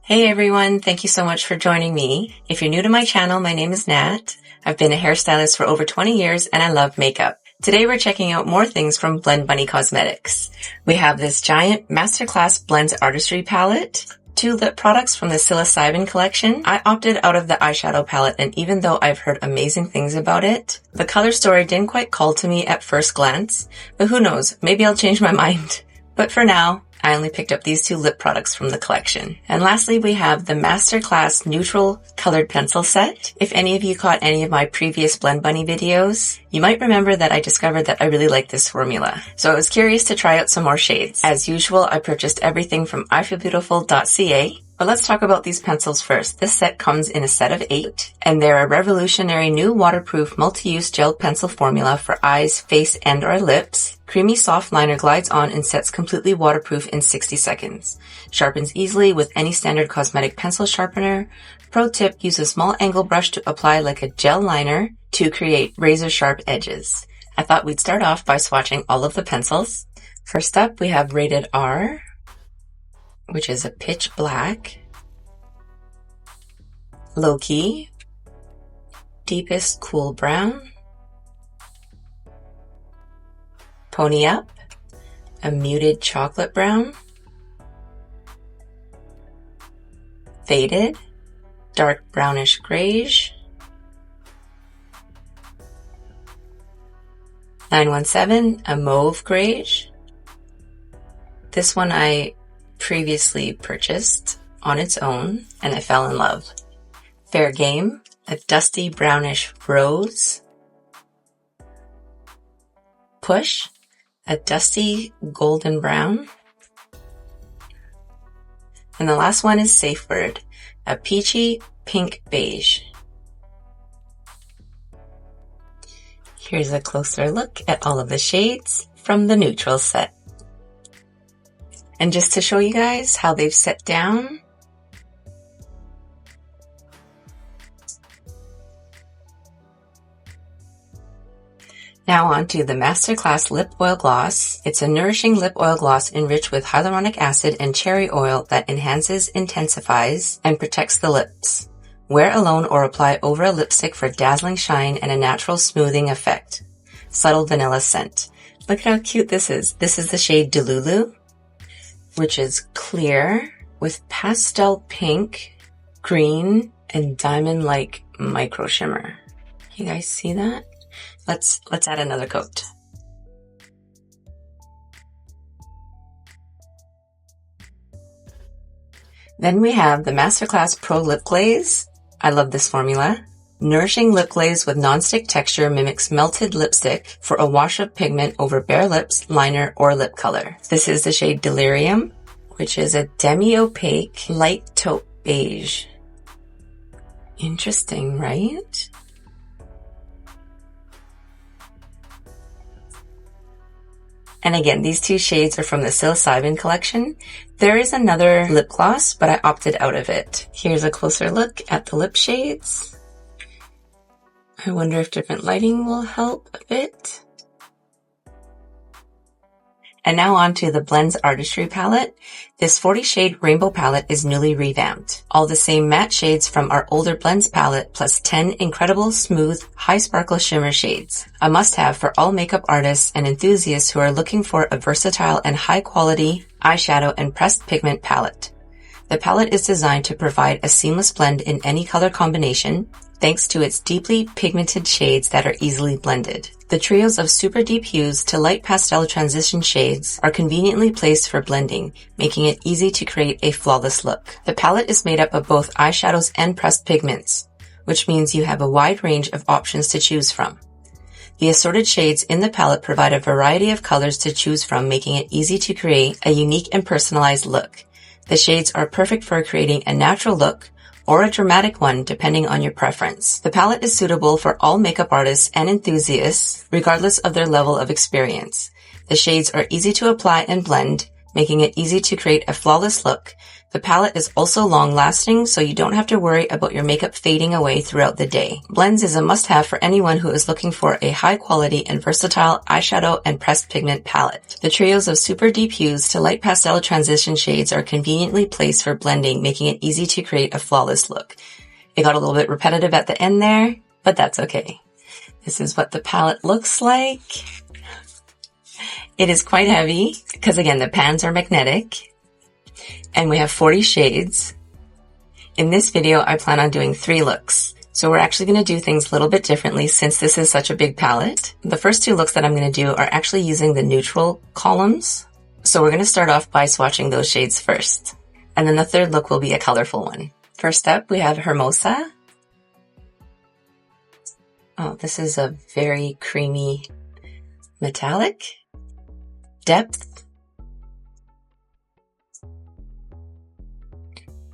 Hey everyone, thank you so much for joining me. If you're new to my channel, my name is Nat. I've been a hairstylist for over 20 years and I love makeup. Today we're checking out more things from Blend Bunny Cosmetics. We have this giant Masterclass Blends Artistry palette, 2 lip products from the psilocybin collection. I opted out of the eyeshadow palette, and even though I've heard amazing things about it, the color story didn't quite call to me at first glance, but who knows, maybe I'll change my mind. But for now, I only picked up these 2 lip products from the collection. And lastly, we have the Masterclass Neutral Colored Pencil Set. If any of you caught any of my previous Blend Bunny videos, you might remember that I discovered that I really like this formula. So I was curious to try out some more shades. As usual, I purchased everything from ifeelbeautiful.ca. But let's talk about these pencils first. This set comes in a set of 8, and they're a revolutionary new waterproof multi-use gel pencil formula for eyes, face, and or lips. Creamy soft liner glides on and sets completely waterproof in 60 seconds. Sharpens easily with any standard cosmetic pencil sharpener. Pro tip, use a small angle brush to apply like a gel liner to create razor sharp edges. I thought we'd start off by swatching all of the pencils. First up, we have Rated R, which is a pitch black. Low Key, deepest cool brown. Pony Up, a muted chocolate brown. Faded, dark brownish grayish. 917, a mauve grayish. This one I previously purchased on its own and I fell in love. Fair Game, a dusty brownish rose. Push, a dusty golden brown. And the last one is Safe Word, a peachy pink beige. Here's a closer look at all of the shades from the neutral set. And just to show you guys how they've set down, now on to the Masterclass Lip Oil Gloss. It's a nourishing lip oil gloss enriched with hyaluronic acid and cherry oil that enhances, intensifies, and protects the lips. Wear alone or apply over a lipstick for dazzling shine and a natural smoothing effect. Subtle vanilla scent. Look at how cute this is. This is the shade Delulu, which is clear with pastel pink, green, and diamond-like micro shimmer. You guys see that? Let's add another coat. Then we have the Masterclass Pro Lip Glaze. I love this formula. Nourishing lip glaze with non-stick texture mimics melted lipstick for a wash of pigment over bare lips, liner, or lip color. This is the shade Delirium, which is a demi-opaque light taupe beige. Interesting, right? And again, these 2 shades are from the psilocybin collection. There is another lip gloss, but I opted out of it. Here's a closer look at the lip shades. I wonder if different lighting will help a bit. And now on to the Blends Artistry palette. This 40 shade rainbow palette is newly revamped. All the same matte shades from our older Blends palette plus 10 incredible smooth high sparkle shimmer shades. A must have for all makeup artists and enthusiasts who are looking for a versatile and high quality eyeshadow and pressed pigment palette. The palette is designed to provide a seamless blend in any color combination, thanks to its deeply pigmented shades that are easily blended. The trios of super deep hues to light pastel transition shades are conveniently placed for blending, making it easy to create a flawless look. The palette is made up of both eyeshadows and pressed pigments, which means you have a wide range of options to choose from. The assorted shades in the palette provide a variety of colors to choose from, making it easy to create a unique and personalized look. The shades are perfect for creating a natural look or a dramatic one depending on your preference. The palette is suitable for all makeup artists and enthusiasts, regardless of their level of experience. The shades are easy to apply and blend, making it easy to create a flawless look. The palette is also long-lasting, so you don't have to worry about your makeup fading away throughout the day. Blends is a must-have for anyone who is looking for a high-quality and versatile eyeshadow and pressed pigment palette. The trios of super deep hues to light pastel transition shades are conveniently placed for blending, making it easy to create a flawless look. It got a little bit repetitive at the end there, but that's okay. This is what the palette looks like. It is quite heavy because, again, the pans are magnetic, and we have 40 shades. In this video, I plan on doing 3 looks. So we're actually going to do things a little bit differently since this is such a big palette. The first 2 looks that I'm going to do are actually using the neutral columns. So we're going to start off by swatching those shades first. And then the third look will be a colorful one. First up, we have Hermosa. Oh, this is a very creamy metallic. Depth.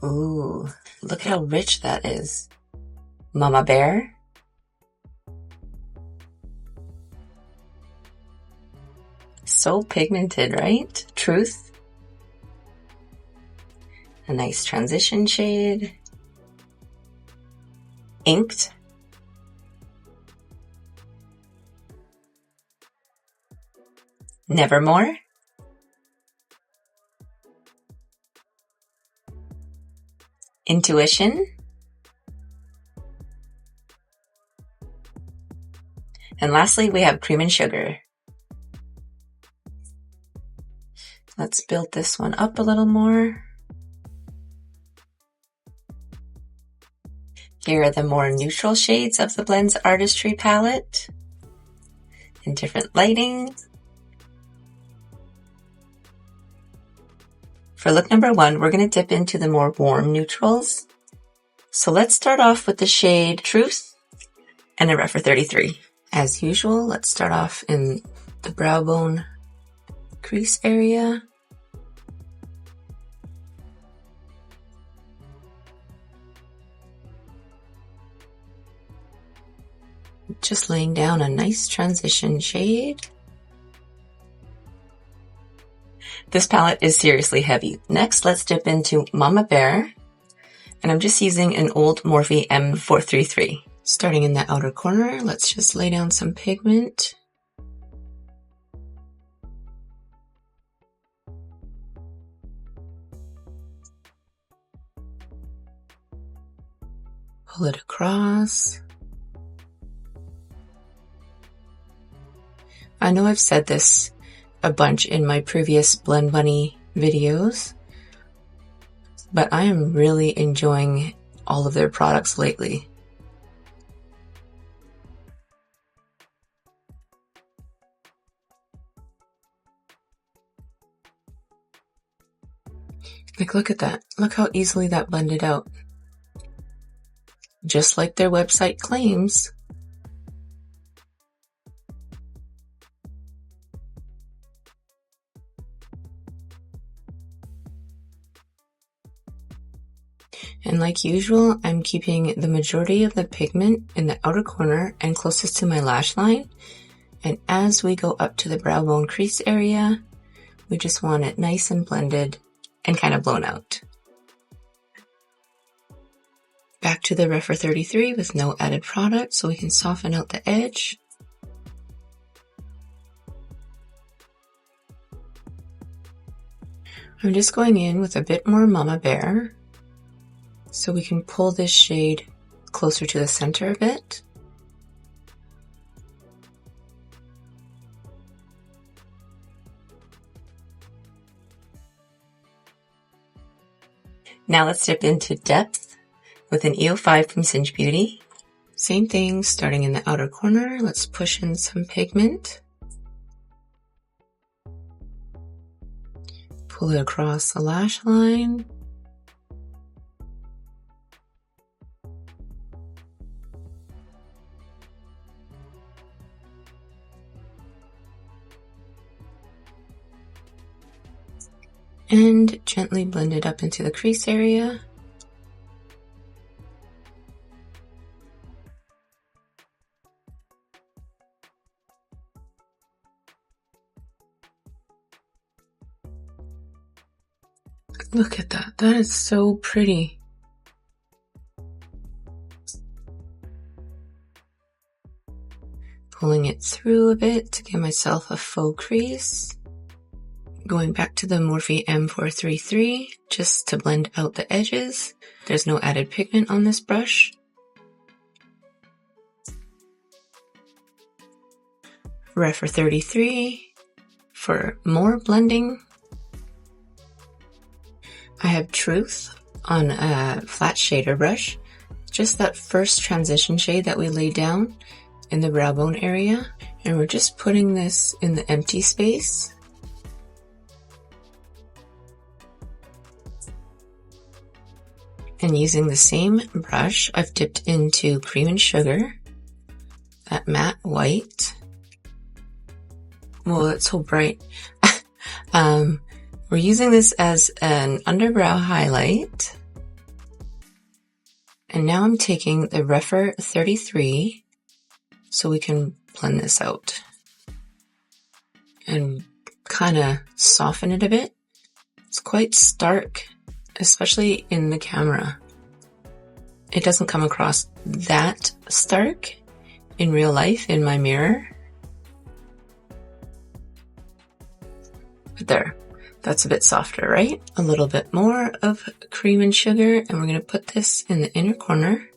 Ooh, look how rich that is. Mama Bear. So pigmented, right? Truth. A nice transition shade. Inked. Nevermore. Intuition. And lastly, we have Cream and Sugar. Let's build this one up a little more. Here are the more neutral shades of the Blends Artistry palette in different lighting. For look number 1, we're going to dip into the more warm neutrals. So let's start off with the shade Truth and a Rephr 33. As usual, let's start off in the brow bone crease area. Just laying down a nice transition shade. This palette is seriously heavy. Next, let's dip into Mama Bear. And I'm just using an old Morphe M433. Starting in the outer corner, let's just lay down some pigment. Pull it across. I know I've said this a bunch in my previous Blend Bunny videos, but I am really enjoying all of their products lately. Like, look at that. Look how easily that blended out. Just like their website claims. And like usual, I'm keeping the majority of the pigment in the outer corner and closest to my lash line. And as we go up to the brow bone crease area, we just want it nice and blended and kind of blown out. Back to the Rephr 33 with no added product so we can soften out the edge. I'm just going in with a bit more Mama Bear so we can pull this shade closer to the center a bit. Now let's dip into Depth with an EO5 from Singe Beauty. Same thing, starting in the outer corner, let's push in some pigment. Pull it across the lash line. And gently blend it up into the crease area. Look at that. That is so pretty. Pulling it through a bit to give myself a faux crease. Going back to the Morphe M433 just to blend out the edges. There's no added pigment on this brush. Refer 33 for more blending. I have Truth on a flat shader brush. Just that first transition shade that we laid down in the brow bone area. And we're just putting this in the empty space. And using the same brush, I've dipped into Cream and Sugar, that matte white. Whoa, that's so bright. We're using this as an underbrow highlight. And now I'm taking the Refer 33 so we can blend this out and kind of soften it a bit. It's quite stark, especially in the camera. It doesn't come across that stark in real life in my mirror. But there, that's a bit softer, right? A little bit more of Cream and Sugar, and we're going to put this in the inner corner.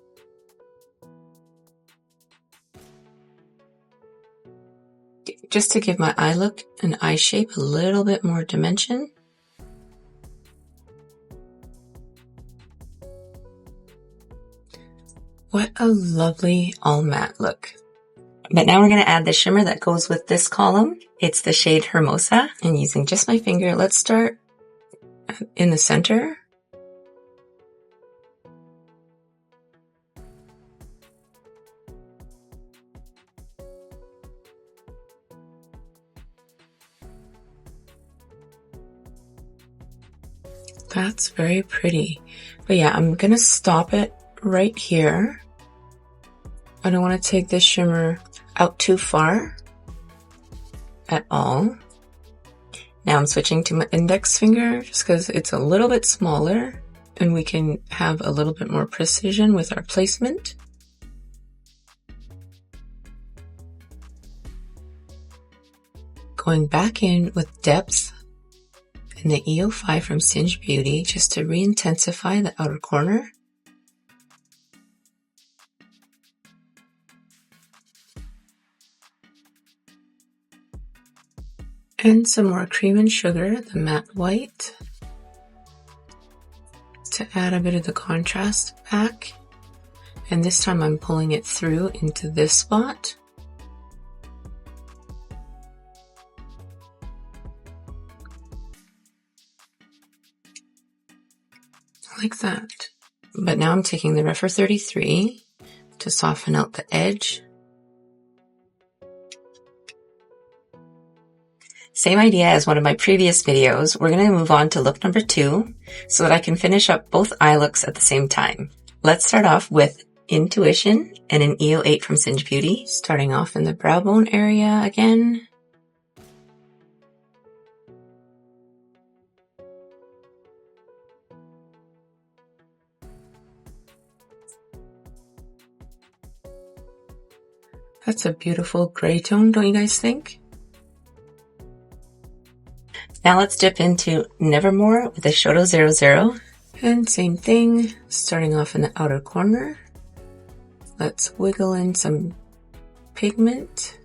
Just to give my eye look and eye shape a little bit more dimension. What a lovely all matte look. But now we're going to add the shimmer that goes with this column. It's the shade Hermosa. And using just my finger, let's start in the center. That's very pretty. But yeah, I'm going to stop it right here. I don't want to take this shimmer out too far at all. Now I'm switching to my index finger just because it's a little bit smaller and we can have a little bit more precision with our placement. Going back in with depth in the EO5 from Singe Beauty just to re-intensify the outer corner. And some more Cream and Sugar, the matte white, to add a bit of the contrast back. And this time I'm pulling it through into this spot. Like that. But now I'm taking the Refer 33 to soften out the edge. Same idea as one of my previous videos. We're going to move on to look number 2 so that I can finish up both eye looks at the same time. Let's start off with Intuition and an EO8 from Singe Beauty. Starting off in the brow bone area again. That's a beautiful gray tone, don't you guys think? Now let's dip into Nevermore with a Shoto 00. And same thing, starting off in the outer corner. Let's wiggle in some pigment.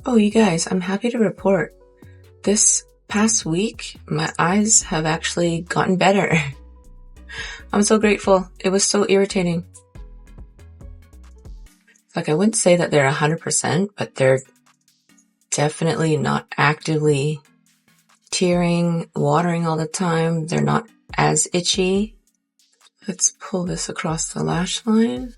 Oh, you guys, I'm happy to report this past week, my eyes have actually gotten better. I'm so grateful. It was so irritating. Like, I wouldn't say that they're 100%, but they're definitely not actively tearing, watering all the time. They're not as itchy. Let's pull this across the lash line.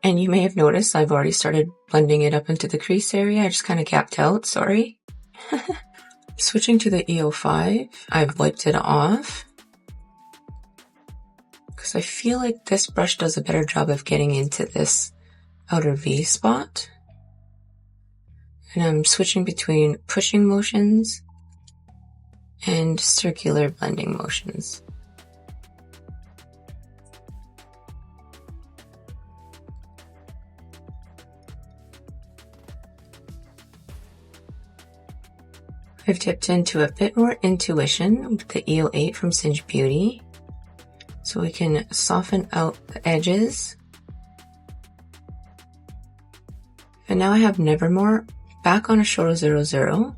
And you may have noticed I've already started blending it up into the crease area. I just kind of gapped out, sorry. Switching to the EO5, I've wiped it off because I feel like this brush does a better job of getting into this outer V spot. And I'm switching between pushing motions and circular blending motions. I've dipped into a bit more intuition with the EO8 from Singe Beauty, so we can soften out the edges. And now I have Nevermore back on a Shoro 00,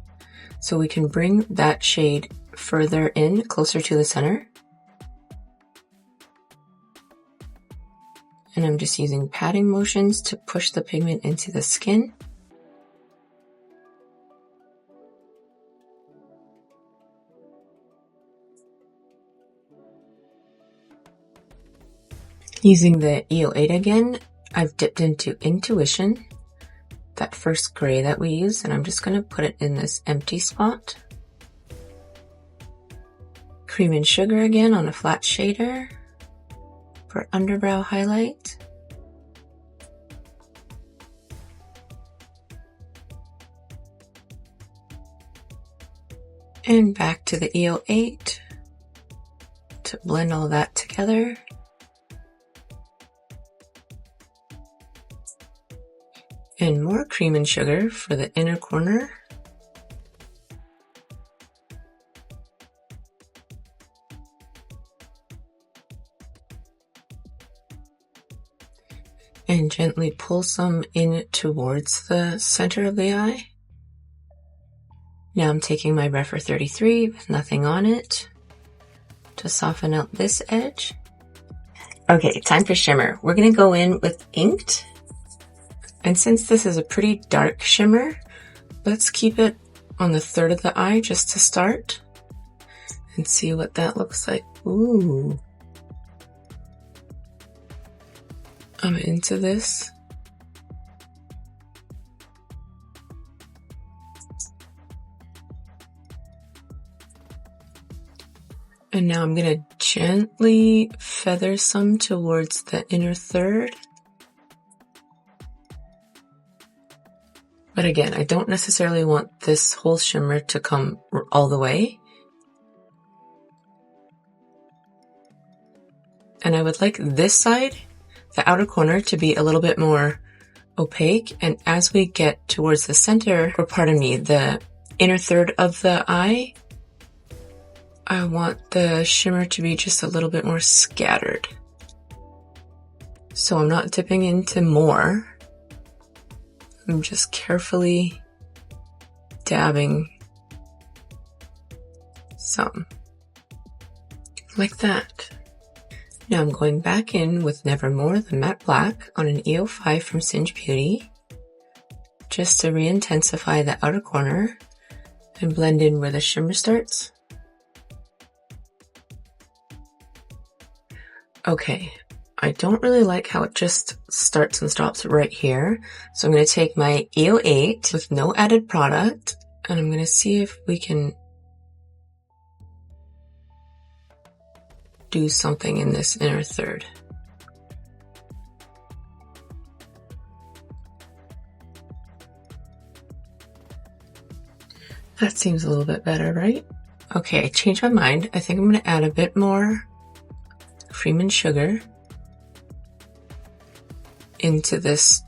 so we can bring that shade further in, closer to the center. And I'm just using patting motions to push the pigment into the skin. Using the EO8 again, I've dipped into Intuition, that first gray that we used, and I'm just going to put it in this empty spot. Cream and Sugar again on a flat shader for underbrow highlight. And back to the EO8 to blend all that together. And more Cream and Sugar for the inner corner. And gently pull some in towards the center of the eye. Now I'm taking my Rephr 33 with nothing on it to soften out this edge. Okay, time for shimmer. We're gonna go in with Inked. And since this is a pretty dark shimmer, let's keep it on the third of the eye just to start and see what that looks like. Ooh. I'm into this. And now I'm gonna gently feather some towards the inner third. But again, I don't necessarily want this whole shimmer to come all the way. And I would like this side, the outer corner, to be a little bit more opaque. And as we get towards the center, or pardon me, the inner third of the eye, I want the shimmer to be just a little bit more scattered. So I'm not dipping into more. I'm just carefully dabbing some, like that. Now I'm going back in with Nevermore, the matte black, on an EO5 from Singe Beauty, just to re-intensify the outer corner and blend in where the shimmer starts. Okay. I don't really like how it just starts and stops right here. So I'm going to take my EO8 with no added product, and I'm going to see if we can do something in this inner third. That seems a little bit better, right? Okay, I changed my mind. I think I'm going to add a bit more Cream and Sugar into this.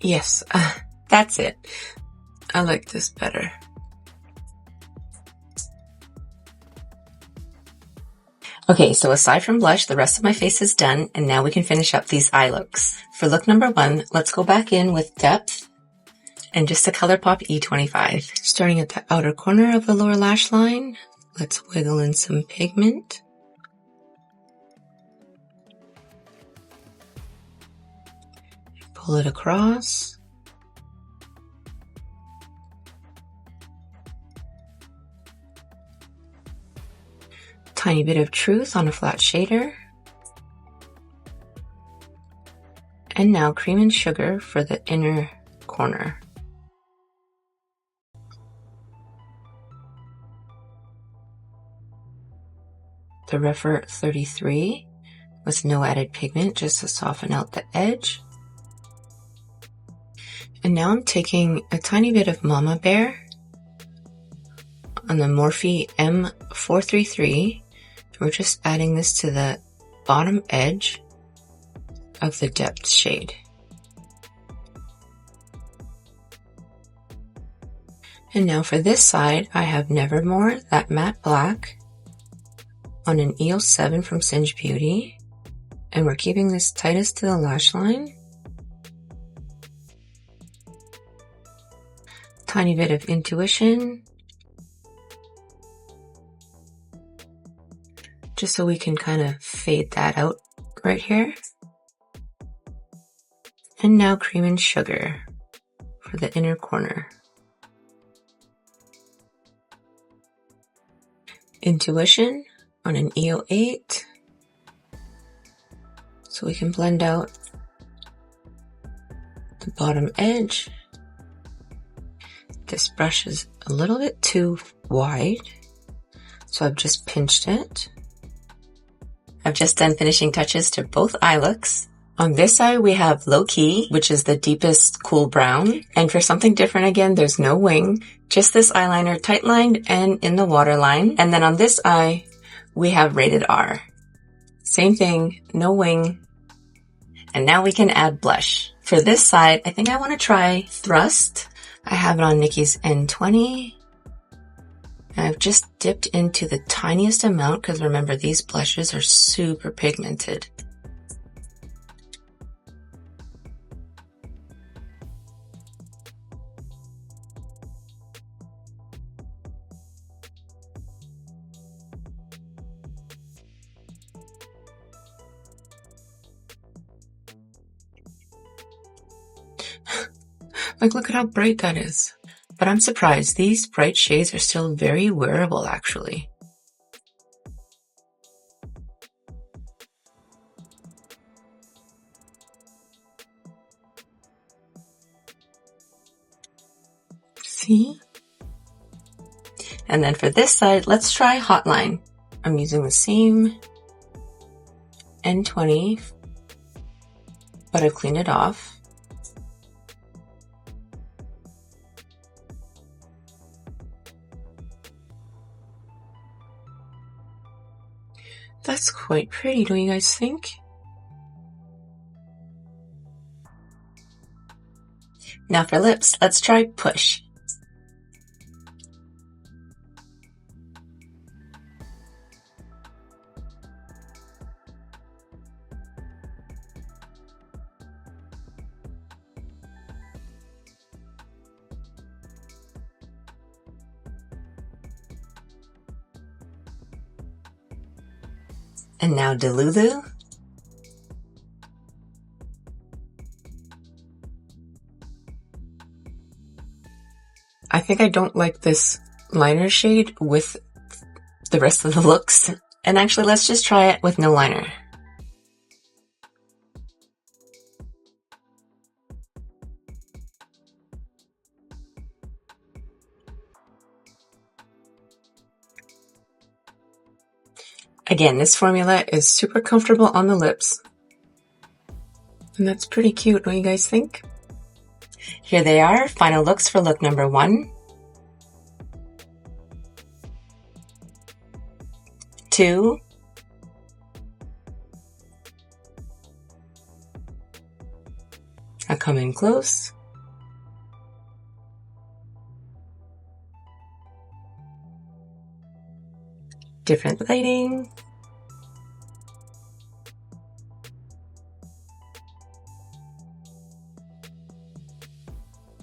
Yes, that's it. I like this better. Okay, so aside from blush, the rest of my face is done, and now we can finish up these eye looks. For look number 1, let's go back in with Depth and just a ColourPop E25. Starting at the outer corner of the lower lash line, let's wiggle in some pigment. Pull it across. Tiny bit of Truth on a flat shader. And now Cream and Sugar for the inner corner. The Refer 33 with no added pigment, just to soften out the edge. And now I'm taking a tiny bit of Mama Bear on the Morphe M433. We're just adding this to the bottom edge of the depth shade. And now for this side, I have Nevermore, that matte black, on an EO7 from Singe Beauty. And we're keeping this tightest to the lash line. Tiny bit of Intuition. Just so we can kind of fade that out right here. And now Cream and Sugar for the inner corner. Intuition on an EO8. So we can blend out the bottom edge. This brush is a little bit too wide, so I've just pinched it. I've just done finishing touches to both eye looks. On this eye, we have Low Key, which is the deepest cool brown. And for something different again, there's no wing, just this eyeliner tight lined and in the waterline. And then on this eye, we have Rated R. Same thing, no wing. And now we can add blush. For this side, I think I want to try Thrust. I have it on Nikki's N20. And I've just dipped into the tiniest amount because remember, these blushes are super pigmented. Like, look at how bright that is. But I'm surprised. These bright shades are still very wearable, actually. See? And then for this side, let's try Hotline. I'm using the same N20, but I've cleaned it off. That's quite pretty, don't you guys think? Now for lips, let's try Push. And now Delulu. I think I don't like this liner shade with the rest of the looks. And actually, let's just try it with no liner. Again, this formula is super comfortable on the lips. And that's pretty cute, don't you guys think? Here they are, final looks for look number 1. 2. I'll come in close. Different lighting.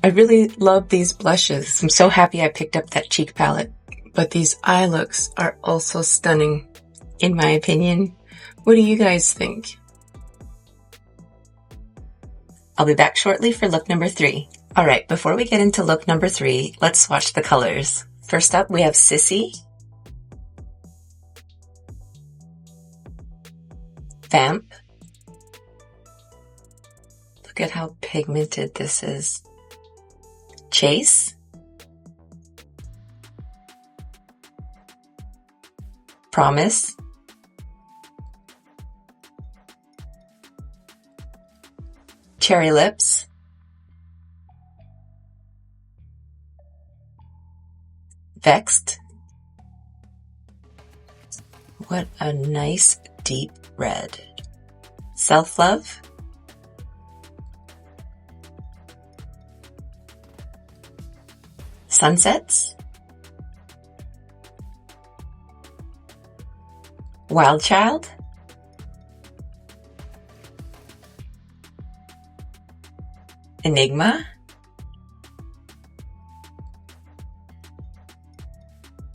I really love these blushes. I'm so happy I picked up that cheek palette. But these eye looks are also stunning, in my opinion. What do you guys think? I'll be back shortly for look number 3. Alright, before we get into look number 3, let's swatch the colors. First up, we have Sissy, Vamp, Look at how pigmented this is. Chase. Promise. Cherry Lips. Vexed. What a nice deep red. Self-Love. Sunsets. Wild Child. Enigma.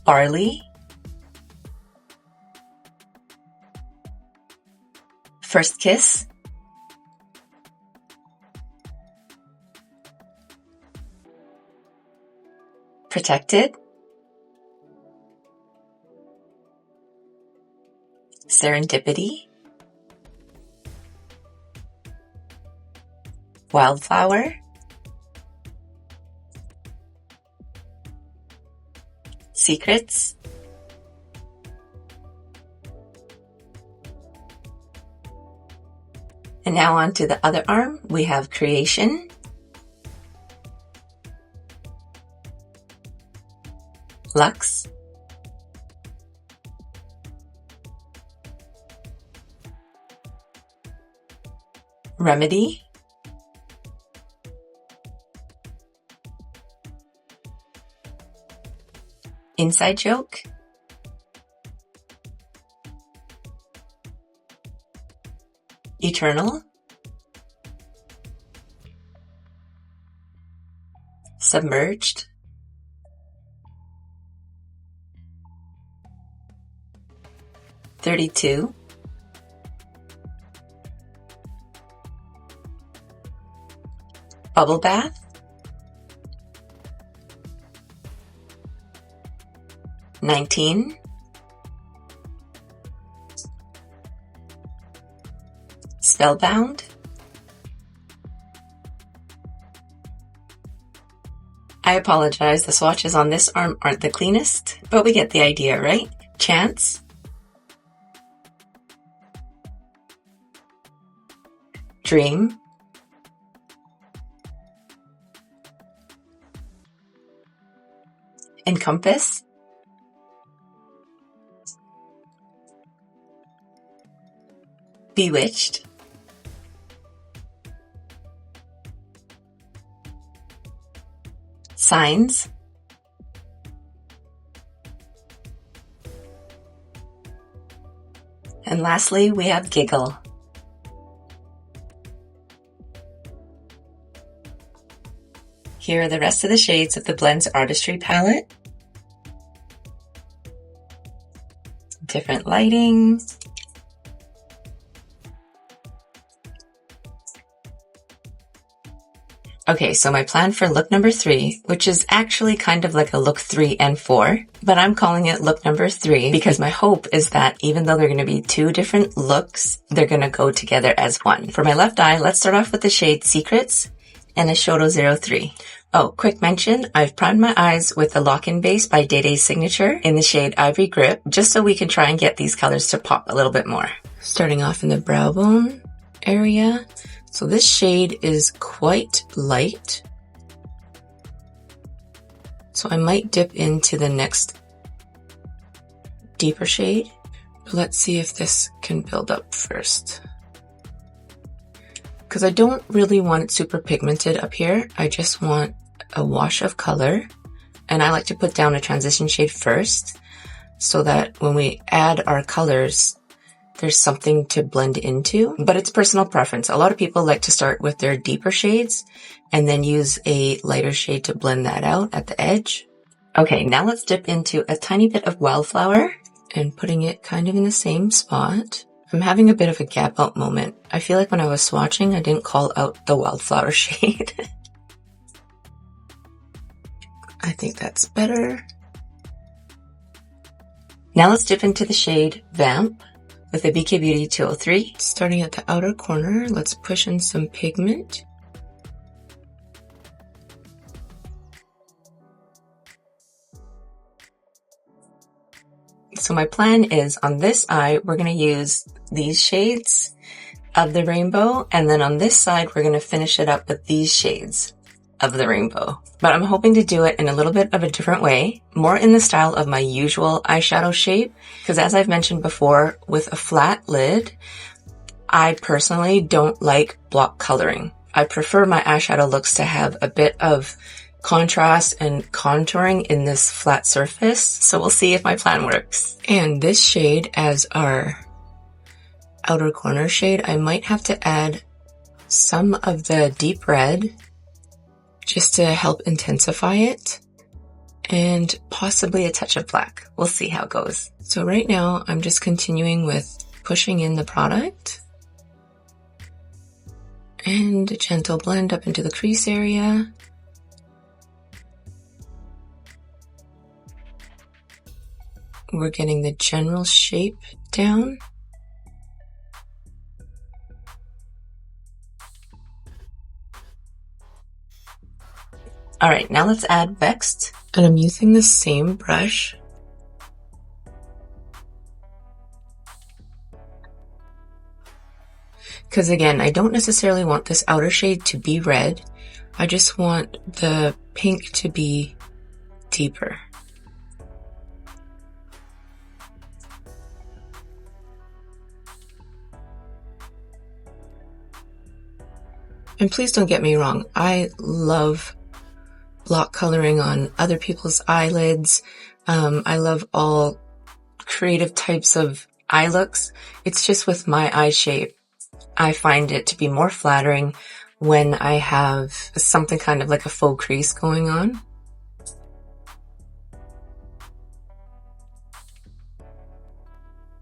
Barley. First Kiss. Protected. Serendipity. Wildflower. Secrets. And now on to the other arm, we have Creation. Lux. Remedy. Inside Joke. Eternal. Submerged. "32. Bubble Bath. 19. Spellbound. I apologize, the swatches on this arm aren't the cleanest, but we get the idea, right? Chance. Dream. Encompass. Bewitched. Signs. And lastly, we have Giggle. Here are the rest of the shades of the Blends Artistry palette. Different lighting. Okay, so my plan for look number 3, which is actually kind of like a look 3 and 4, but I'm calling it look number 3 because my hope is that even though they're going to be 2 different looks, they're going to go together as one. For my left eye, let's start off with the shade Secrets and a Shoto 03. Oh, quick mention, I've primed my eyes with the Lock-In Base by Day Day's Signature in the shade Ivory Grip, just so we can try and get these colors to pop a little bit more. Starting off in the brow bone area. So this shade is quite light. So I might dip into the next deeper shade. But let's see if this can build up first. Because I don't really want it super pigmented up here. I just want a wash of color. And I like to put down a transition shade first so that when we add our colors, there's something to blend into, but it's personal preference. A lot of people like to start with their deeper shades and then use a lighter shade to blend that out at the edge. Okay, now let's dip into a tiny bit of Wildflower and putting it kind of in the same spot. I'm having a bit of a gap out moment. I feel like when I was swatching, I didn't call out the Wildflower shade. I think that's better. Now let's dip into the shade Vamp with a BK Beauty 203. Starting at the outer corner, let's push in some pigment So my plan is on this eye, we're going to use these shades of the rainbow. And then on this side, we're going to finish it up with these shades of the rainbow. But I'm hoping to do it in a little bit of a different way, more in the style of my usual eyeshadow shape. Because as I've mentioned before, with a flat lid, I personally don't like block coloring. I prefer my eyeshadow looks to have a bit of contrast and contouring in this flat surface. So we'll see if my plan works. And this shade as our outer corner shade, I might have to add some of the deep red just to help intensify it, and possibly a touch of black. We'll see how it goes. So right now I'm just continuing with pushing in the product and a gentle blend up into the crease area. We're getting the general shape down. All right, now let's add Vexed. And I'm using the same brush. Because again, I don't necessarily want this outer shade to be red. I just want the pink to be deeper. And please don't get me wrong, I love block coloring on other people's eyelids. I love all creative types of eye looks. It's just with my eye shape, I find it to be more flattering when I have something kind of like a faux crease going on.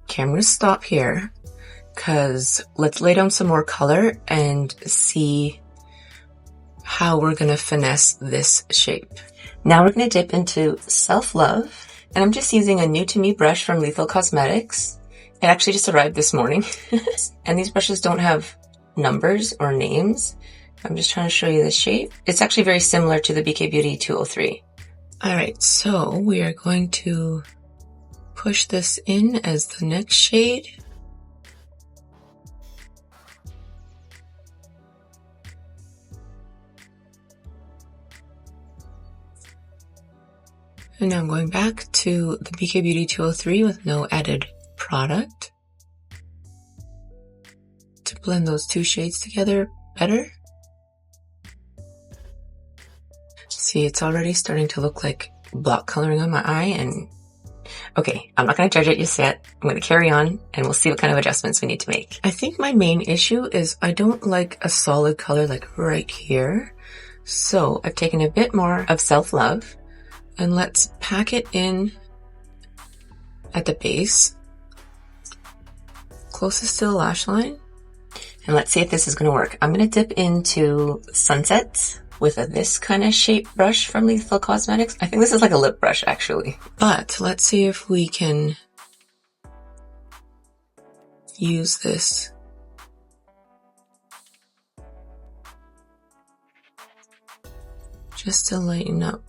Okay, I'm going to stop here because let's lay down some more color and see how we're going to finesse this shape. Now we're going to dip into Self Love, and I'm just using a new to me brush from Lethal Cosmetics. It actually just arrived this morning, and these brushes don't have numbers or names. I'm just trying to show you the shape. It's actually very similar to the BK Beauty 203. Alright, so we are going to push this in as the next shade. And now I'm going back to the BK Beauty 203 with no added product to blend those two shades together better. See, it's already starting to look like block coloring on my eye, and okay, I'm not going to judge it just yet. I'm going to carry on and we'll see what kind of adjustments we need to make. I think my main issue is I don't like a solid color like right here. So I've taken a bit more of Self Love. And let's pack it in at the base, closest to the lash line. And let's see if this is going to work. I'm going to dip into Sunsets with this kind of shape brush from Lethal Cosmetics. I think this is like a lip brush actually. But let's see if we can use this just to lighten up.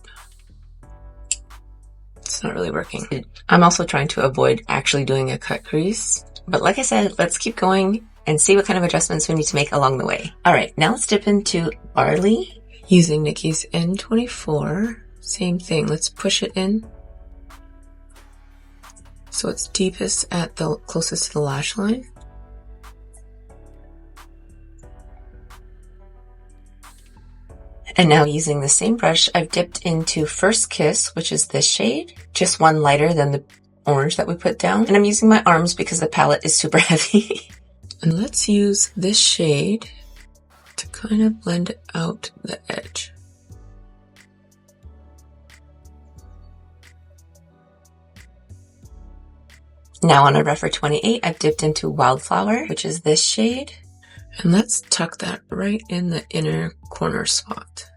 It's not really working. I'm also trying to avoid actually doing a cut crease. But like I said, let's keep going and see what kind of adjustments we need to make along the way. Alright, now let's dip into Barley using Nikki's N24. Same thing, let's push it in so it's deepest at the closest to the lash line. And now using the same brush, I've dipped into First Kiss, which is this shade, just one lighter than the orange that we put down. And I'm using my arms because the palette is super heavy. And let's use this shade to kind of blend out the edge. Now on a Rephr 28, I've dipped into Wildflower, which is this shade. And let's tuck that right in the inner corner spot.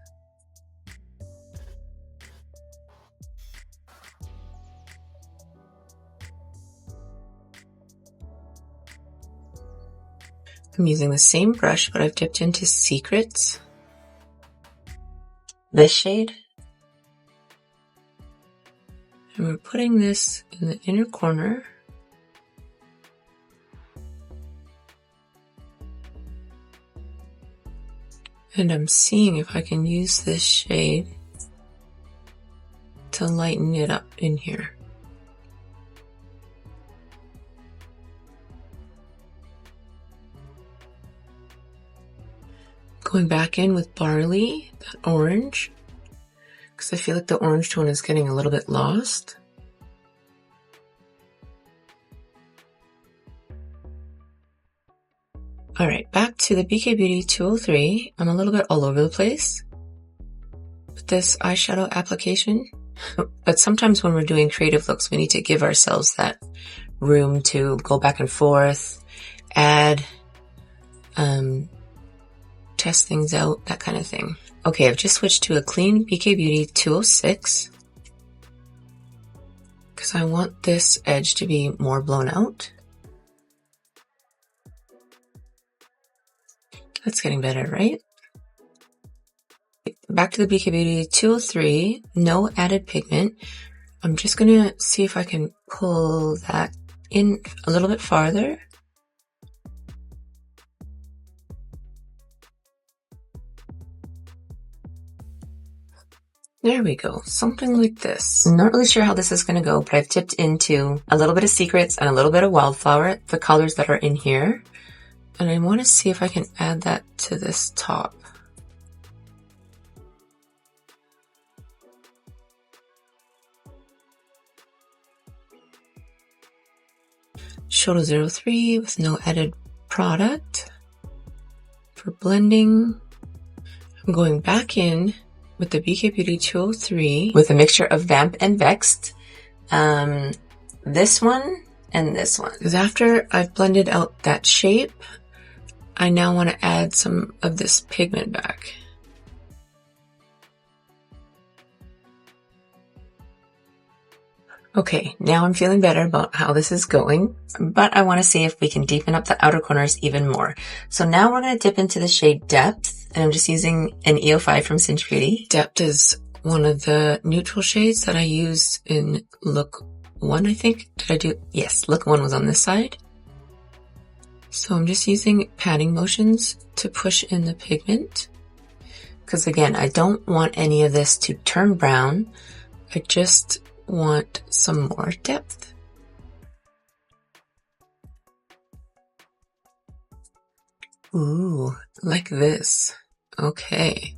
I'm using the same brush, but I've dipped into Secrets. This shade. And we're putting this in the inner corner. And I'm seeing if I can use this shade to lighten it up in here. Going back in with Barley, that orange, because I feel like the orange tone is getting a little bit lost. All right, back to the BK Beauty 203. I'm a little bit all over the place with this eyeshadow application, but sometimes when we're doing creative looks, we need to give ourselves that room to go back and forth, add, test things out, that kind of thing. Okay, I've just switched to a clean BK Beauty 206 because I want this edge to be more blown out. That's getting better, right? Back to the BK Beauty 203, no added pigment. I'm just gonna see if I can pull that in a little bit farther. There we go, something like this. I'm not really sure how this is gonna go, but I've tipped into a little bit of Secrets and a little bit of Wildflower, the colors that are in here. And I want to see if I can add that to this top. Shoto 03 with no added product. For blending, I'm going back in with the BK Beauty 203 with a mixture of Vamp and Vexed. This one and this one. Because after I've blended out that shape, I now want to add some of this pigment back. Okay, now I'm feeling better about how this is going, but I want to see if we can deepen up the outer corners even more. So now we're going to dip into the shade Depth, and I'm just using an EO5 from Cinch Beauty. Depth is one of the neutral shades that I used in look 1, I think. Did I do? Yes, look 1 was on this side. So I'm just using patting motions to push in the pigment. Because again, I don't want any of this to turn brown. I just want some more depth. Ooh, like this. Okay.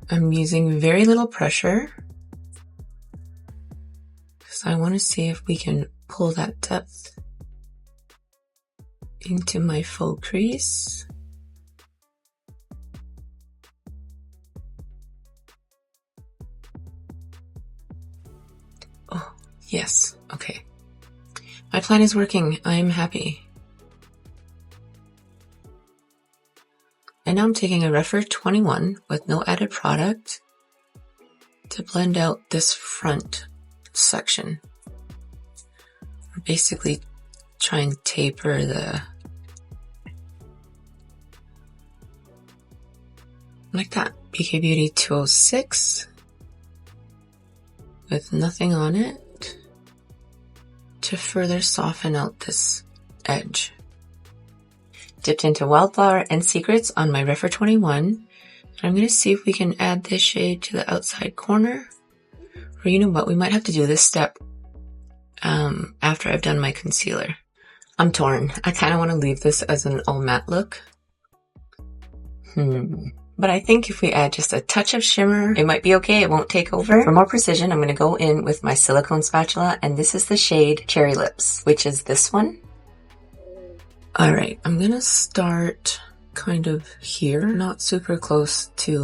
I'm using very little pressure because I want to see if we can pull that depth into my faux crease. Oh, yes. Okay. My plan is working. I'm happy. And now I'm taking a Rephr 21 with no added product to blend out this front section. Basically try and taper the, like that. BK Beauty 206 with nothing on it to further soften out this edge. Dipped into Wildflower and Secrets on my Rephr 21. And I'm going to see if we can add this shade to the outside corner. Or you know what, we might have to do this step after I've done my concealer. I'm torn. I kind of want to leave this as an all matte look. But I think if we add just a touch of shimmer, it might be okay. It won't take over. For more precision, I'm going to go in with my silicone spatula, and this is the shade Cherry Lips, which is this one. All right, I'm going to start kind of here, not super close to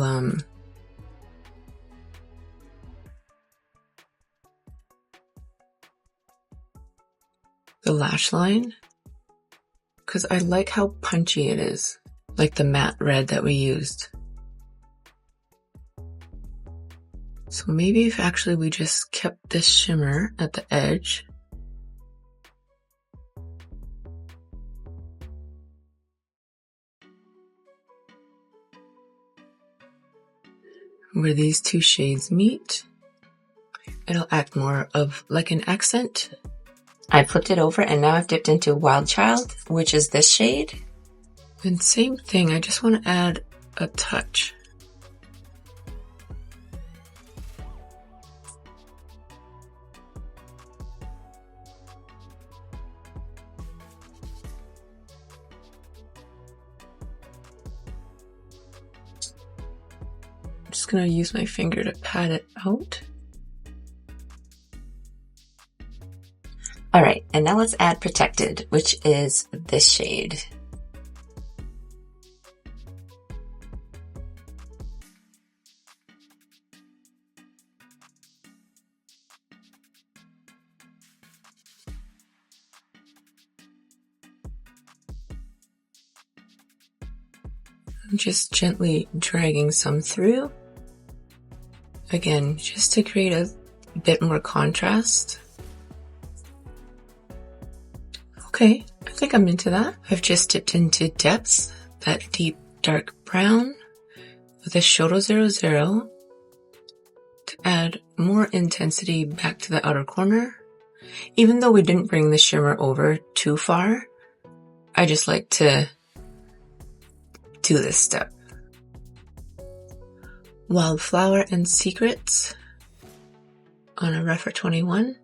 the lash line, because I like how punchy it is, like the matte red that we used. So maybe if actually we just kept this shimmer at the edge. where these two shades meet, it'll act more of like an accent. I flipped it over and now I've dipped into Wild Child, which is this shade. And same thing, I just want to add a touch. I'm just going to use my finger to pat it out. Alright, and now let's add Protected, which is this shade. I'm just gently dragging some through. Again, just to create a bit more contrast. Okay, I think I'm into that. I've just dipped into Depths, that deep dark brown, with a Shoto 00 to add more intensity back to the outer corner. Even though we didn't bring the shimmer over too far, I just like to do this step. Wildflower and Secrets on a Refer 21.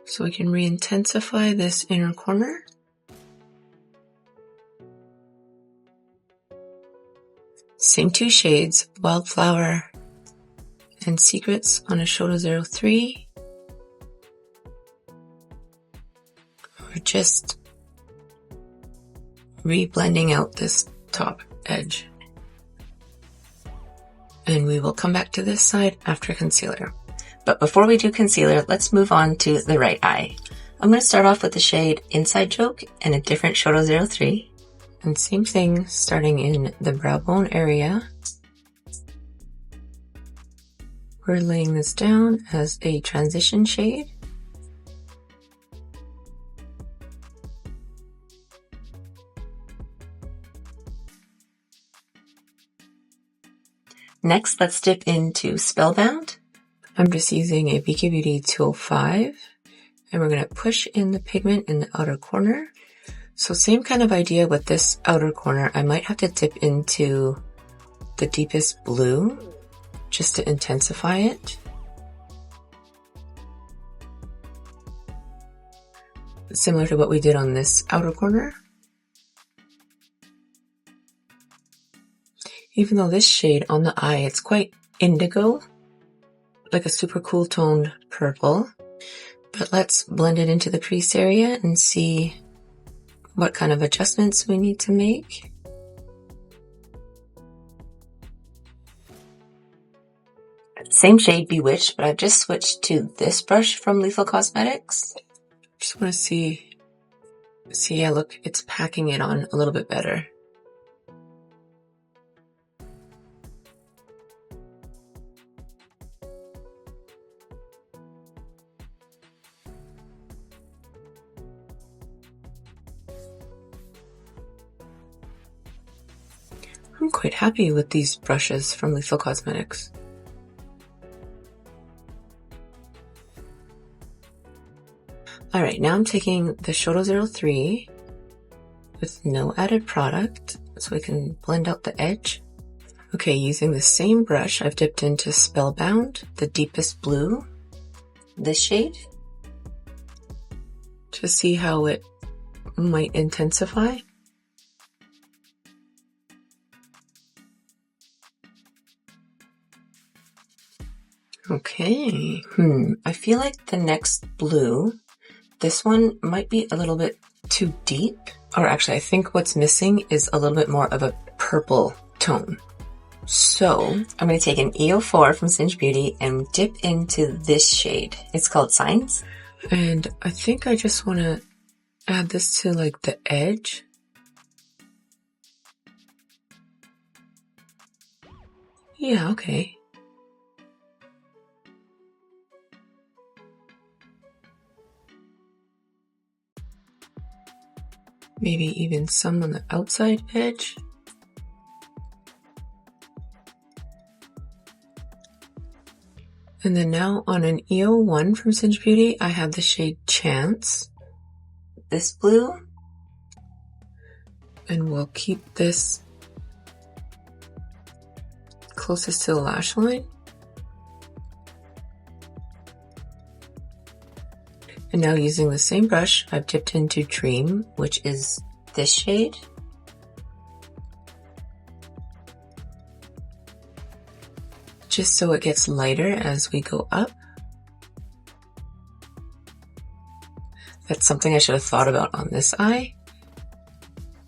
So we can re-intensify this inner corner. Same two shades, Wildflower and Secrets on a Shoto 03. We're just re-blending out this top edge. And we will come back to this side after concealer. But before we do concealer, let's move on to the right eye. I'm going to start off with the shade Inside Joke and a different Shoto 03. And same thing, starting in the brow bone area. We're laying this down as a transition shade. Next, let's dip into Spellbound. I'm just using a BK Beauty 205, and we're going to push in the pigment in the outer corner. So same kind of idea with this outer corner. I might have to dip into the deepest blue just to intensify it. Similar to what we did on this outer corner. Even though this shade on the eye, it's quite indigo, like a super cool toned purple. But let's blend it into the crease area and see what kind of adjustments we need to make. Same shade, Bewitched, but I've just switched to this brush from Lethal Cosmetics. Just want to see, yeah, look, it's packing it on a little bit better. I'm quite happy with these brushes from Lethal Cosmetics. Alright, now I'm taking the Shoto 03 with no added product so we can blend out the edge. Okay, using the same brush, I've dipped into Spellbound, the deepest blue, this shade, to see how it might intensify. Okay, I feel like the next blue, this one might be a little bit too deep. Or actually, I think what's missing is a little bit more of a purple tone. So I'm going to take an E04 from Singe Beauty and dip into this shade. It's called Signs. And I think I just want to add this to like the edge. Yeah, okay. Maybe even some on the outside edge. And then now on an EO1 from Singe Beauty, I have the shade Chance. This blue. And we'll keep this closest to the lash line. And now using the same brush, I've dipped into Dream, which is this shade. Just so it gets lighter as we go up. That's something I should have thought about on this eye.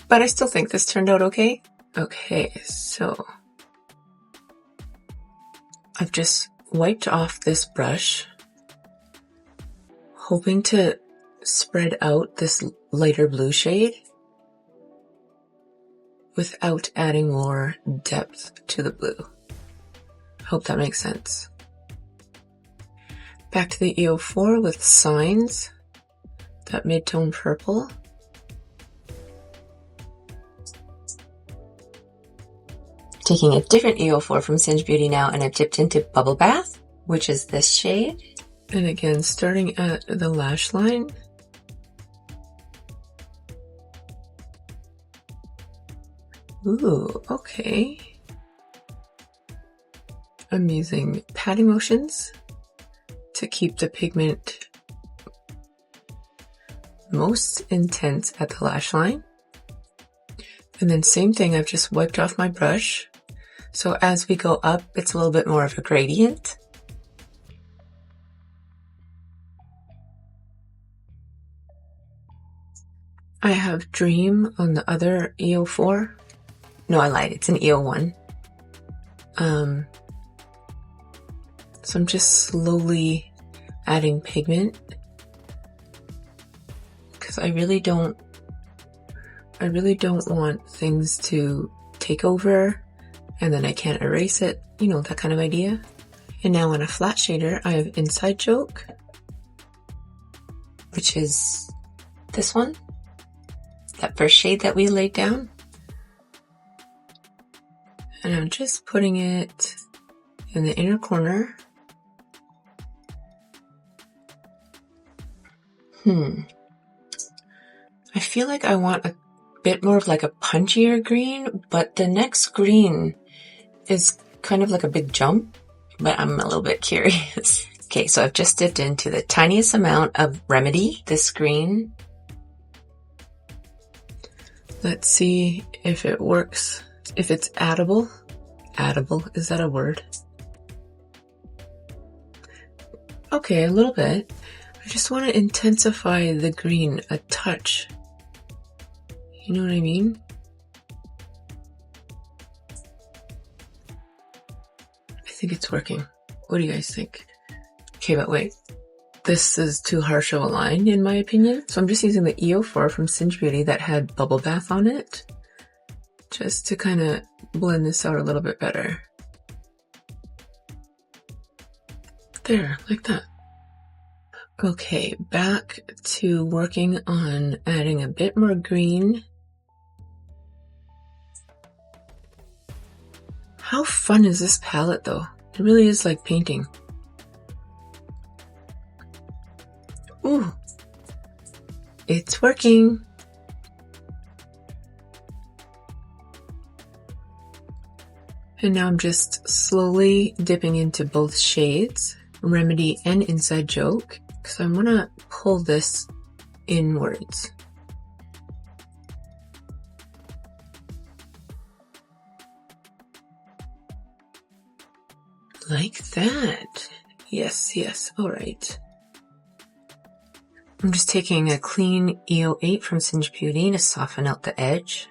But I still think this turned out okay. Okay, so I've just wiped off this brush, hoping to spread out this lighter blue shade without adding more depth to the blue. Hope that makes sense. Back to the EO4 with Signs, that mid-tone purple. Taking a different EO4 from Singe Beauty now, and I've dipped into Bubble Bath, which is this shade. And again, starting at the lash line. Ooh, okay. I'm using patting motions to keep the pigment most intense at the lash line. And then same thing, I've just wiped off my brush. So as we go up, it's a little bit more of a gradient. I have Dream on the other EO4. No, I lied, it's an EO1. So I'm just slowly adding pigment because I really don't want things to take over and then I can't erase it, you know, that kind of idea. And now on a flat shader, I have Inside Joke, which is this one, that first shade that we laid down. And I'm just putting it in the inner corner. I feel like I want a bit more of like a punchier green, but the next green is kind of like a big jump, but I'm a little bit curious. Okay, so I've just dipped into the tiniest amount of Remedy, this green. Let's see if it works, if it's addable. Addable, is that a word? Okay, a little bit. I just want to intensify the green a touch. You know what I mean? I think it's working. What do you guys think? Okay, but wait. This is too harsh of a line, in my opinion. So I'm just using the EO4 from Singe Beauty that had Bubble Bath on it, just to kind of blend this out a little bit better. There, like that. Okay, back to working on adding a bit more green. How fun is this palette though? It really is like painting. Ooh, it's working. And now I'm just slowly dipping into both shades, Remedy and Inside Joke, because I want to pull this inwards. Like that. Yes, yes, all right. I'm just taking a clean EO8 from Singe Beauty to soften out the edge.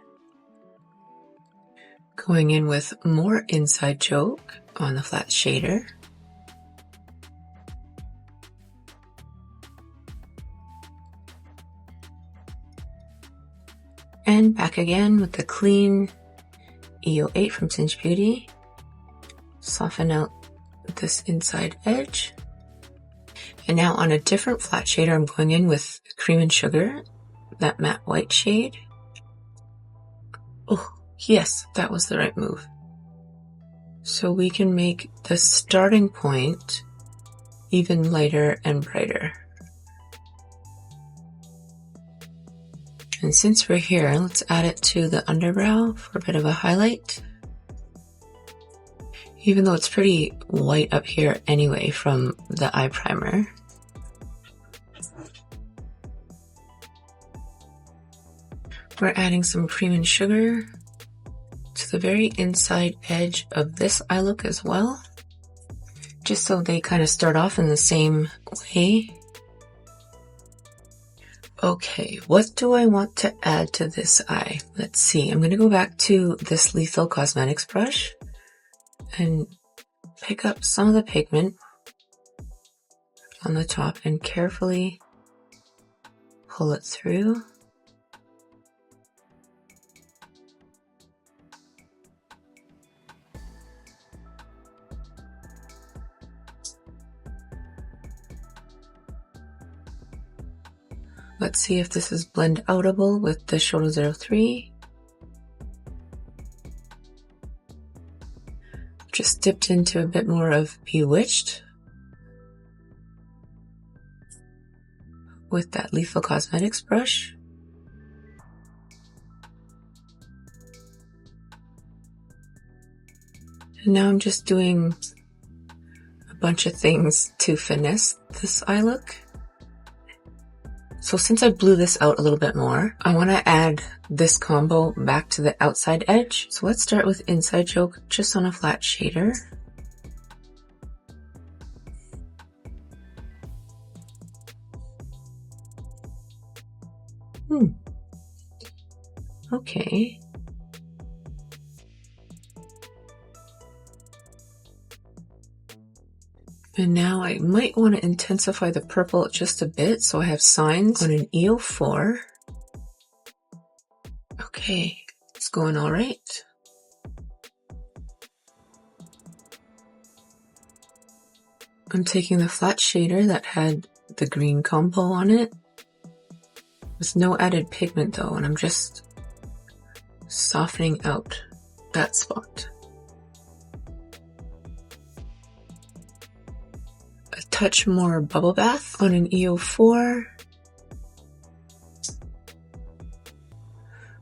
Going in with more Inside Joke on the flat shader. And back again with the clean EO8 from Singe Beauty. Soften out this inside edge. And now on a different flat shader, I'm going in with Cream and Sugar, that matte white shade. Oh, yes, that was the right move. So we can make the starting point even lighter and brighter. And since we're here, let's add it to the underbrow for a bit of a highlight. Even though it's pretty white up here anyway from the eye primer. We're adding some cream and sugar to the very inside edge of this eye look as well, just so they kind of start off in the same way. Okay, what do I want to add to this eye? Let's see, I'm going to go back to this Lethal Cosmetics brush and pick up some of the pigment on the top and carefully pull it through. Let's see if this is blend outable with the Shoto 03. Just dipped into a bit more of Bewitched with that Lethal Cosmetics brush. And now I'm just doing a bunch of things to finesse this eye look. So since I blew this out a little bit more, I want to add this combo back to the outside edge. So let's start with Inside Joke just on a flat shader. Okay. And now I might want to intensify the purple just a bit, so I have Signs on an EO4. Okay, it's going all right. I'm taking the flat shader that had the green combo on it. There's no added pigment though, and I'm just softening out that spot. A touch more Bubble Bath on an EO4.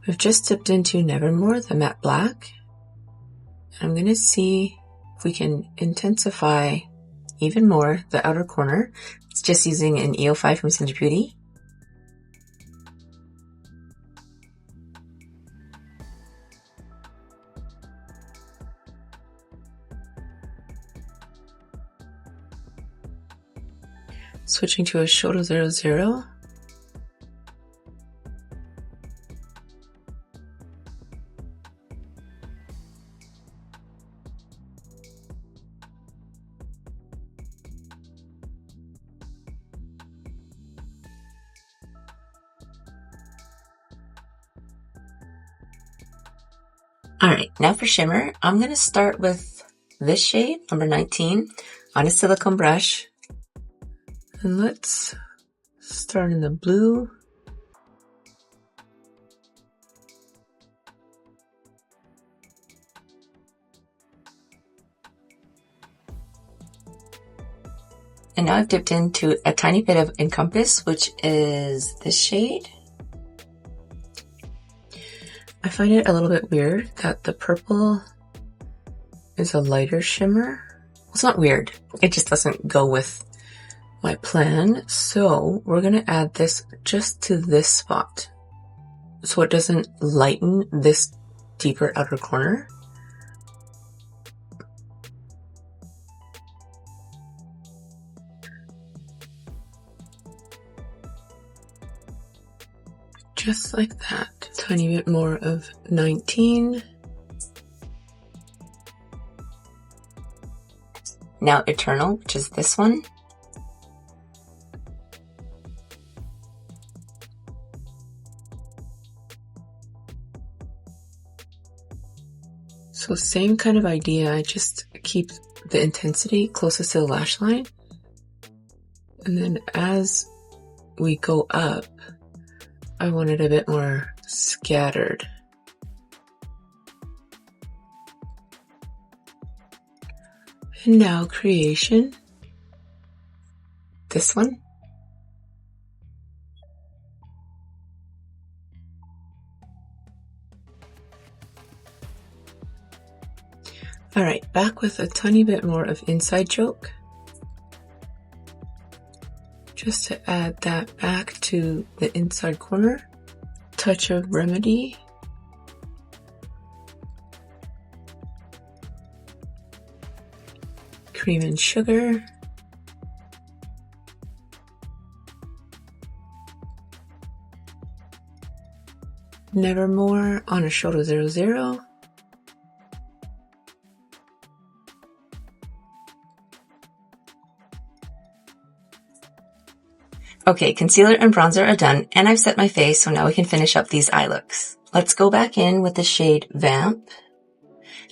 We've just dipped into Nevermore, the matte black. I'm going to see if we can intensify even more the outer corner. It's just using an EO5 from Singe Beauty. Switching to a Shoto 00. Alright, now for shimmer, I'm going to start with this shade, number 19, on a silicone brush. And let's start in the blue. And now I've dipped into a tiny bit of Encompass, which is this shade. I find it a little bit weird that the purple is a lighter shimmer. Well, it's not weird, it just doesn't go with my plan. So we're going to add this just to this spot so it doesn't lighten this deeper outer corner. Just like that. Tiny bit more of 19. Now Eternal, which is this one. So same kind of idea, I just keep the intensity closest to the lash line. And then as we go up, I want it a bit more scattered. And now Creation. this one. Alright, back with a tiny bit more of Inside Joke. Just to add that back to the inside corner. Touch of Remedy. Cream and Sugar. Nevermore on a Shoto 00. Okay, concealer and bronzer are done, and I've set my face, so now we can finish up these eye looks. Let's go back in with the shade Vamp.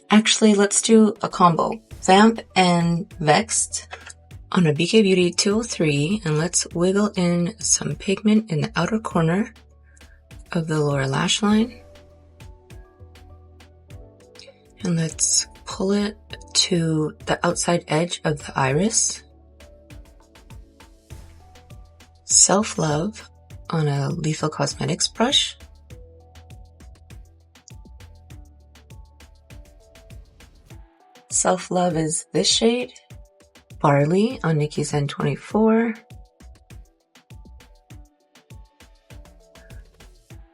Actually, let's do a combo. Vamp and Vexed on a BK Beauty 203, and let's wiggle in some pigment in the outer corner of the lower lash line. And let's pull it to the outside edge of the iris. Self-Love on a Lethal Cosmetics brush. Self-Love is this shade. Barley on Nikki's N24.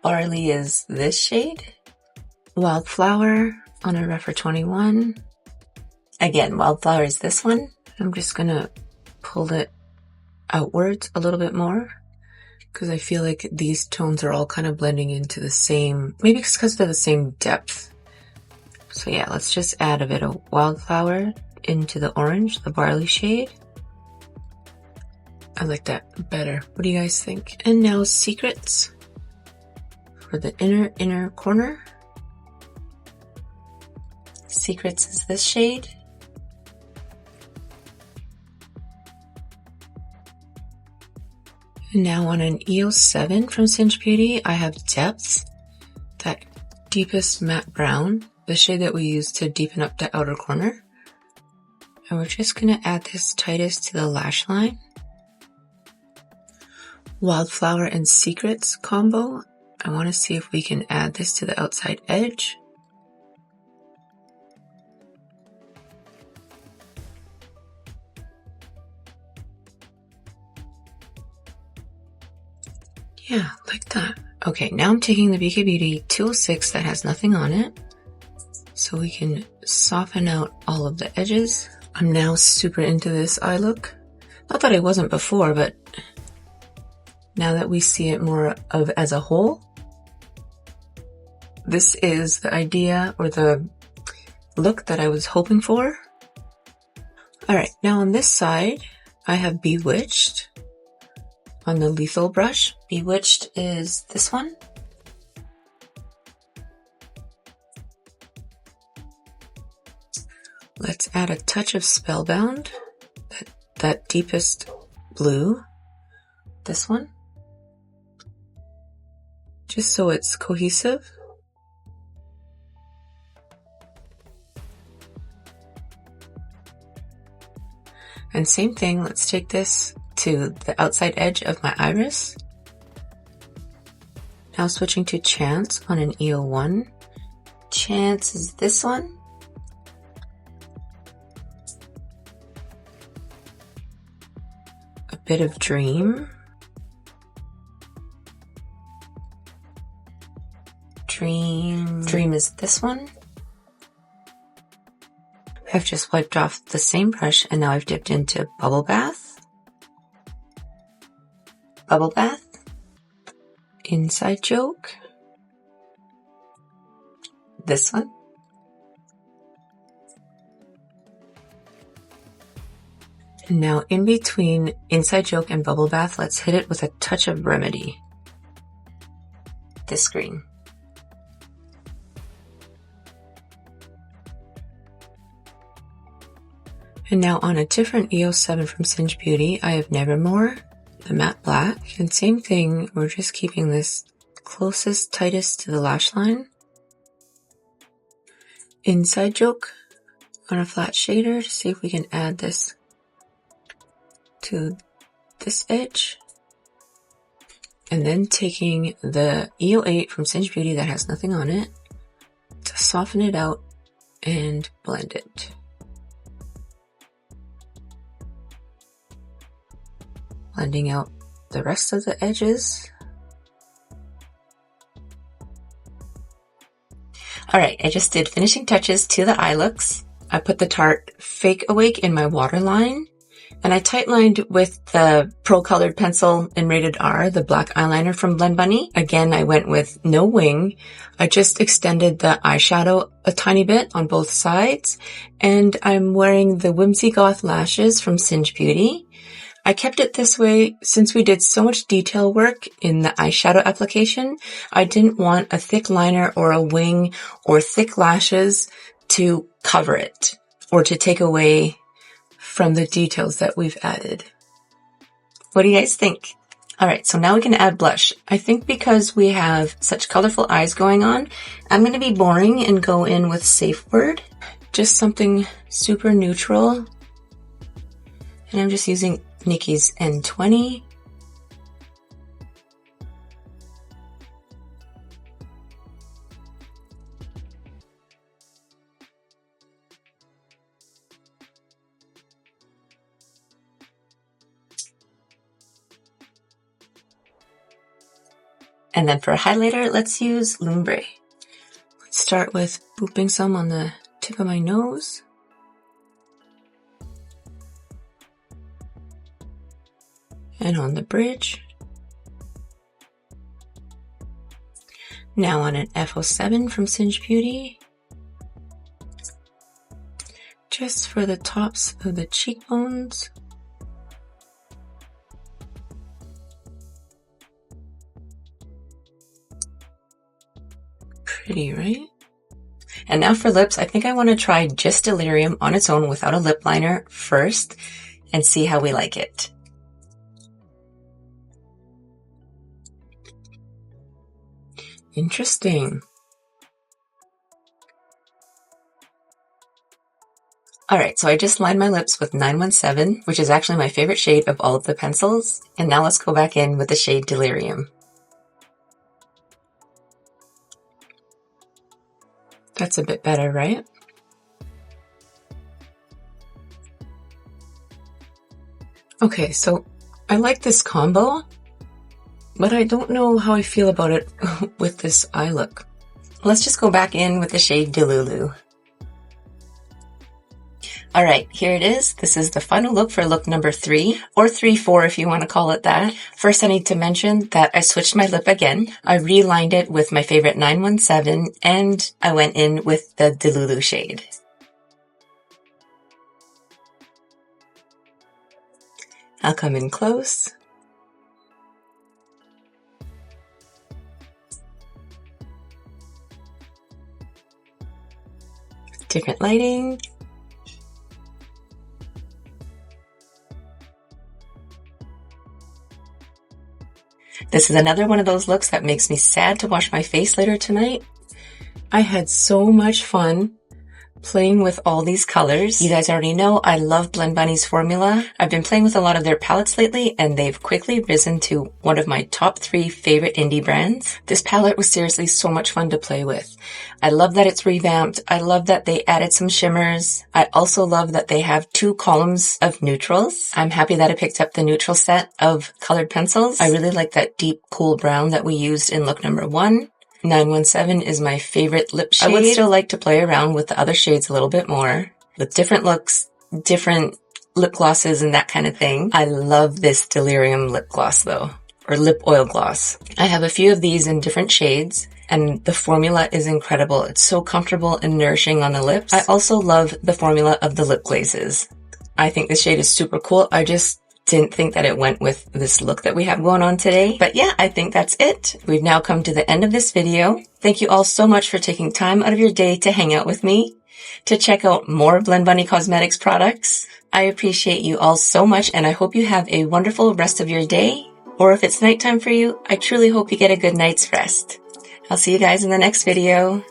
Barley is this shade. Wildflower on a Refer 21. Again, Wildflower is this one. I'm just gonna pull it outwards a little bit more because I feel like these tones are all kind of blending into the same, maybe it's because they're the same depth. So yeah, let's just add a bit of Wildflower into the orange, the Barley shade. I like that better. What do you guys think? And now Secrets for the inner corner. Secrets is this shade. And now on an EOS 7 from Cinch Beauty, I have Depths, that deepest matte brown, the shade that we use to deepen up the outer corner. And we're just gonna add this tightest to the lash line. Wildflower and Secrets combo. I wanna see if we can add this to the outside edge. Yeah, like that. Okay, now I'm taking the BK Beauty 206 that has nothing on it, so we can soften out all of the edges. I'm now super into this eye look. Not that I wasn't before, but now that we see it more of as a whole, this is the idea or the look that I was hoping for. Alright, now on this side, I have Bewitched on the Lethal brush. Bewitched is this one. Let's add a touch of Spellbound, that deepest blue, this one, just so it's cohesive. And same thing, let's take this to the outside edge of my iris. Now switching to Chance on an EO1. Chance is this one. A bit of Dream. Dream is this one. I've just wiped off the same brush and now I've dipped into Bubble Bath. Bubble Bath. Inside Joke. This one. And now in between Inside Joke and Bubble Bath, let's hit it with a touch of Remedy. This green. And now on a different EOS 7 from Cinch Beauty, I have Nevermore, the matte black. And same thing, we're just keeping this closest, tightest to the lash line. Inside Joke on a flat shader to see if we can add this to this edge, and then taking the EO8 from Singe Beauty that has nothing on it to soften it out and blend it. Blending out the rest of the edges. Alright, I just did finishing touches to the eye looks. I put the Tarte Fake Awake in my waterline, and I tight lined with the Pro Colored pencil in Rated R, the black eyeliner from Blend Bunny. Again, I went with no wing. I just extended the eyeshadow a tiny bit on both sides, and I'm wearing the Whimsy Goth lashes from Singe Beauty. I kept it this way since we did so much detail work in the eyeshadow application. I didn't want a thick liner or a wing or thick lashes to cover it or to take away from the details that we've added. What do you guys think? Alright, so now we can add blush. I think because we have such colorful eyes going on, I'm going to be boring and go in with Safe Word. Just something super neutral. And I'm just using Nikki's N20. And then for a highlighter, let's use Lumbre. Let's start with booping some on the tip of my nose. And on the bridge. Now on an F07 from Singe Beauty. Just for the tops of the cheekbones. Pretty, right? And now for lips, I think I want to try just Delirium on its own without a lip liner first and see how we like it. Interesting. Alright, so I just lined my lips with 917, which is actually my favorite shade of all of the pencils. And now let's go back in with the shade Delirium. That's a bit better, right? Okay, so I like this combo, but I don't know how I feel about it with this eye look. Let's just go back in with the shade Delulu. Alright, here it is. This is the final look for look number 3, or 3-4 if you want to call it that. First, I need to mention that I switched my lip again. I relined it with my favorite 917, and I went in with the Delulu shade. I'll come in close. Different lighting. This is another one of those looks that makes me sad to wash my face later tonight. I had so much fun playing with all these colors. You guys already know I love Blend Bunny's formula. I've been playing with a lot of their palettes lately, and they've quickly risen to one of my top 3 favorite indie brands. This palette was seriously so much fun to play with. I love that it's revamped. I love that they added some shimmers. I also love that they have 2 columns of neutrals. I'm happy that I picked up the neutral set of colored pencils. I really like that deep cool brown that we used in look number 1. 917 is my favorite lip shade. I would still like to play around with the other shades a little bit more, with different looks, different lip glosses and that kind of thing. I love this Delirium lip gloss though, or lip oil gloss. I have a few of these in different shades, and the formula is incredible. It's so comfortable and nourishing on the lips. I also love the formula of the lip glazes. I think this shade is super cool. I just didn't think that it went with this look that we have going on today. But yeah, I think that's it. We've now come to the end of this video. Thank you all so much for taking time out of your day to hang out with me, to check out more Blend Bunny Cosmetics products. I appreciate you all so much, and I hope you have a wonderful rest of your day. Or if it's nighttime for you, I truly hope you get a good night's rest. I'll see you guys in the next video.